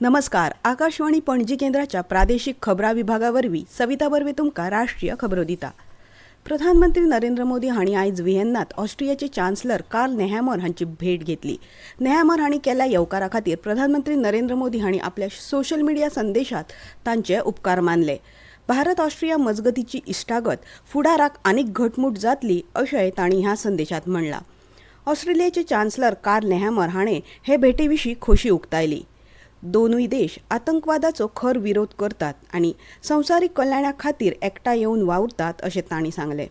नमस्कार. आकाशवाणी पणजी केंद्राच्या प्रादेशिक खबरा विभागावरवी सविता बर्वे तुमका राष्ट्रीय खबरो दिता. प्रधानमंत्री नरेंद्र मोदी हांणी आयज व्हिएन्नात ऑस्ट्रियाचे चान्सलर कार्ल नेहॅमर हांची भेट घेतली. नेहॅमर हांणी केल्या येवकारा खातीर प्रधानमंत्री नरेंद्र मोदी हांणी आपल्या सोशल मिडिया संदेशात तांचे उपकार मानले. भारत ऑस्ट्रिया मजगतीची इश्टागत फुडाराक आनीक घटमूट जातली अशेंय तांणी ह्या संदेशात म्हणला. ऑस्ट्रेलियाचे चान्सलर कार्ल नेहॅमर हाणें हे भेटेविशीं खोशी उक्तायली. दोनूय देश आतंकवादाचो खर विरोध करतात आणि संवसारीक कल्याणा खातीर एकठांय येवन वावुरतात अशें तांणी सांगलें.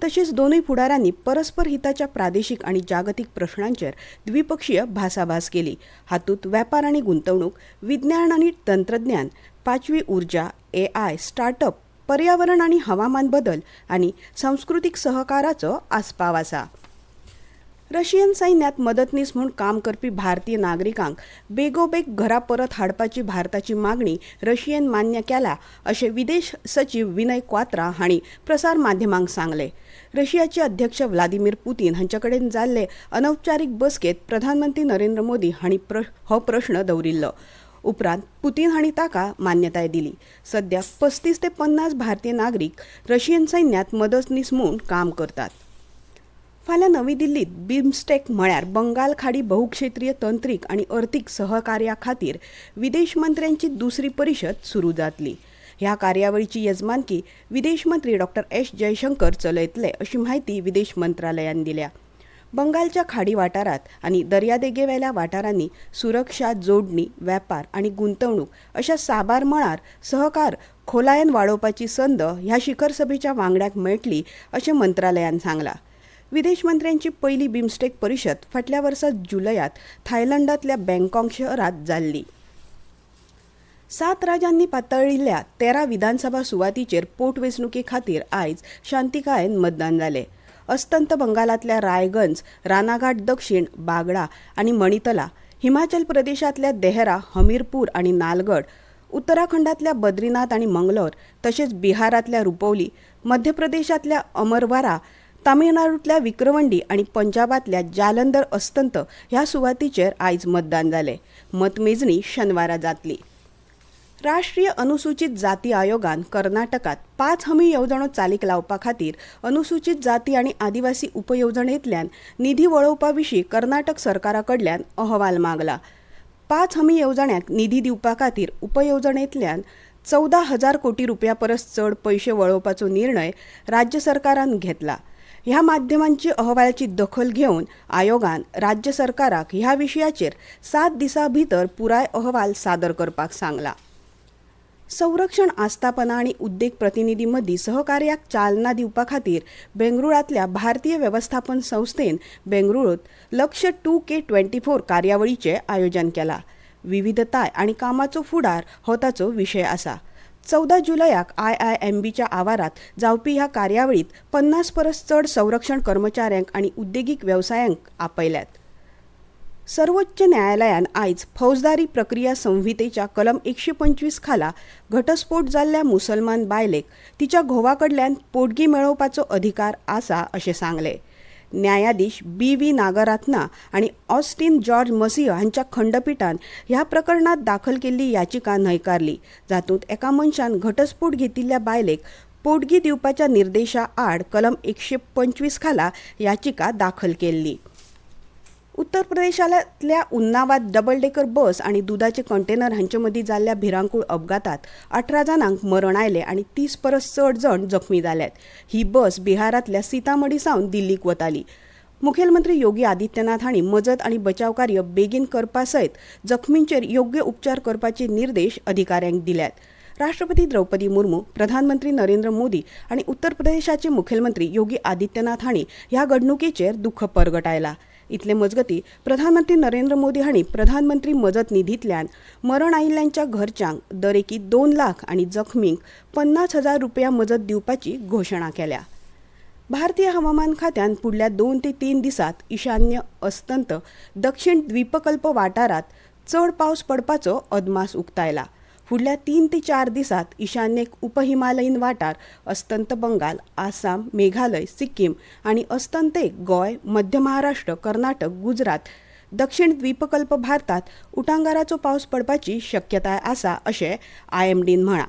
तशेंच दोनूय फुडाऱ्यांनी परस्पर हिताच्या प्रादेशीक आनी जागतीक प्रश्नांचेर द्विपक्षीय भासाभास केली. हातूंत वेपार आनी गुंतवणूक, विज्ञान आनी तंत्रज्ञान, पाचवी उर्जा, AI, स्टार्टअप, पर्यावरण आनी हवामान बदल आनी सांस्कृतीक सहकाराचो आस्पाव आसा. रशियन सैन्यात मदतनीस म्हूण काम करपी भारतीय नागरिकांक बेगोबेग घरा परत हाडपाची भारताची मागणी रशियेन मान्य केला अशें विदेश सचिव विनय क्वात्रा हांणी प्रसार माध्यमांक सांगलें. रशियाचे अध्यक्ष व्लादिमीर पुतीन हांचे कडेन जाल्ले अनौपचारीक बसकेत प्रधानमंत्री नरेंद्र मोदी हांणी हो प्रश्न दवरिल्लो. उपरांत पुतीन हांणी ताका मान्यताय दिली. सध्या 35 ते 50 भारतीय नागरीक रशियन सैन्यात मदतनीस म्हूण काम करतात. फाल्यां नवी दिल्लीत बिमस्टेक म्हळ्यार बंगाल खाडी बहुक्षेत्रीय तंत्रीक आनी अर्थीक सहकार्या खातीर विदेश मंत्र्यांची दुसरी परिशद सुरू जातली. ह्या कार्यावळीची येजमानकी विदेश मंत्री डॉ. एस. जयशंकर चलयतले अशी माहिती विदेश मंत्रालयान दिल्या. बंगालच्या खाडी वाठारांत आनी दर्यादेगेवेल्या वाठारांनी सुरक्षा, जोडणी, वेपार आनी गुंतवणूक अशा साबार मळार सहकार खोलायेन वाडोवपाची संद ह्या शिखर सभेच्या वांगड्याक मेळटली अशें मंत्रालयान सांगलां. विदेश मंत्र्यांची पयली बिमस्टेक परिशद फाटल्या वर्सा जुलयात थायलंडांतल्या बँकॉक शहरात जाल्ली. 7 राज्यांनी पातळिल्ल्या 13 विधानसभा सुवातीचेर पोटवेंचणुके खातीर आयज शांतिकायेन मतदान जालें. अस्तंत बंगालांतल्या रायगंज, रानाघाट दक्षिण, बागडा आनी मणितला, हिमाचल प्रदेशांतल्या देहरा, हमीरपूर आनी नालगड, उत्तराखंडांतल्या बद्रीनाथ आनी मंगलोर, तशेंच बिहारांतल्या रुपौली, मध्य प्रदेशांतल्या अमरवारा, तामिळनाडूंतल्या विक्रवंडी आनी पंजाबांतल्या जालंधर अस्तंत ह्या सुवातीचेर आयज मतदान जालें. मतमेजणी शेनवारा जातली. राष्ट्रीय अनुसूचित जाती आयोगान कर्नाटकात 5 हमी येवजणो चालीक लावपा खातीर अनुसूचित जाती आनी आदिवासी उपयोजनेंतल्यान निधी वळोवपा विशीं कर्नाटक सरकारा कडल्यान अहवाल मागला. 5 हमी येवजण्यांक निधी दिवपा खातीर उपयोजनेंतल्यान 14,000 कोटी रुपया परस चड पयशे वळोवपाचो निर्णय राज्य सरकारान घेतला. ह्या माध्यमांची अहवालाची दखल घेवन आयोगान राज्य सरकाराक ह्या विशयाचेर 7 दिसां भितर पुराय अहवाल सादर करपाक सांगला. संरक्षण आस्थापना आनी उद्देग प्रतिनिधी मदीं सहकार्याक चालना दिवपा खातीर बेंगळुरांतल्या भारतीय वेवस्थापन संस्थेन बेंगळुरूंत लक्ष्य 2K24 कार्यावळीचें आयोजन केलां. विविधताय आनी कामाचो फुडार हो ताचो विशय आसा. 14 जुलयाक IIMBच्या आवारात जावपी ह्या कार्यावळीत 50 परस चड संरक्षण कर्मचाऱ्यांक आनी उद्देगीक वेवसायांक आपयल्यात. सर्वोच्च न्यायालयान आयज फौजदारी प्रक्रिया संहितेच्या कलम 125 खाला घटस्फोट जाल्ल्या मुसलमान बायलेक तिच्या घोवा कडल्यान पोटगी मेळोवपाचो अधिकार आसा अशें सांगलें. न्यायाधीश BV नागरत्ना आनी ऑस्टिन जॉर्ज मसिह हांच्या खंडपीठान ह्या प्रकरणात दाखल केल्ली याचिका न्हयकारली, जातूंत एका मनशान घटस्फोट घेतिल्ल्या बायलेक पोटगी दिवपाच्या निर्देशा आड कलम 125 खाला याचिका दाखल केल्ली. उत्तर प्रदेशांतल्या उन्नावात डबल डेकर बस आनी दुधाचे कंटेनर हांचे मदीं जाल्ल्या भिरांकूळ अपघातात 18 जाणांक मरण आयलें आनी 30 परस चड जण जखमी जाल्यात. ही बस बिहारांतल्या सीतामढी सावन दिल्लीक वताली. मुखेलमंत्री योगी आदित्यनाथ हांणी मजत आनी बचाव कार्य बेगीन करपा सयत जखमींचेर योग्य उपचार करपाचे निर्देश अधिकाऱ्यांक दिल्यात. राष्ट्रपती द्रौपदी मुर्मू, प्रधानमंत्री नरेंद्र मोदी आनी उत्तर प्रदेशाचे मुखेलमंत्री योगी आदित्यनाथ हांणी ह्या घडणुकेचेर दुख्ख परगटायला. इतले मजगती प्रधानमंत्री नरेंद्र मोदी हांणी प्रधानमंत्री मजत निधींतल्यान मरण आयिल्ल्यांच्या घरच्यांक दरेकी 2 लाख आनी जखमींक 50,000 रुपया मजत दिवपाची घोशणा केल्या. भारतीय हवामान खात्यान पुढल्या 2 ते 3 दिसांत ईशान्य अस्तंत दक्षिण द्वीपकल्प वाठारात चड पावस पडपाचो अदमास उक्तायला. फुडल्या 3 ते 4 दिसांत ईशान्येक उपहिमालयीन वाठार, अस्तंत बंगाल, आसाम, मेघालय, सिक्कीम आनी अस्तंतेक गोय, मध्य महाराष्ट्र, कर्नाटक, गुजरात, दक्षिण द्वीपकल्प भारतात उटांगाराचो पावस पडपाची शक्यताय आसा अशें IMDन म्हळां.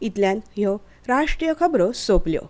इतल्यान ह्यो राष्ट्रीय खबरो सोंपल्यो.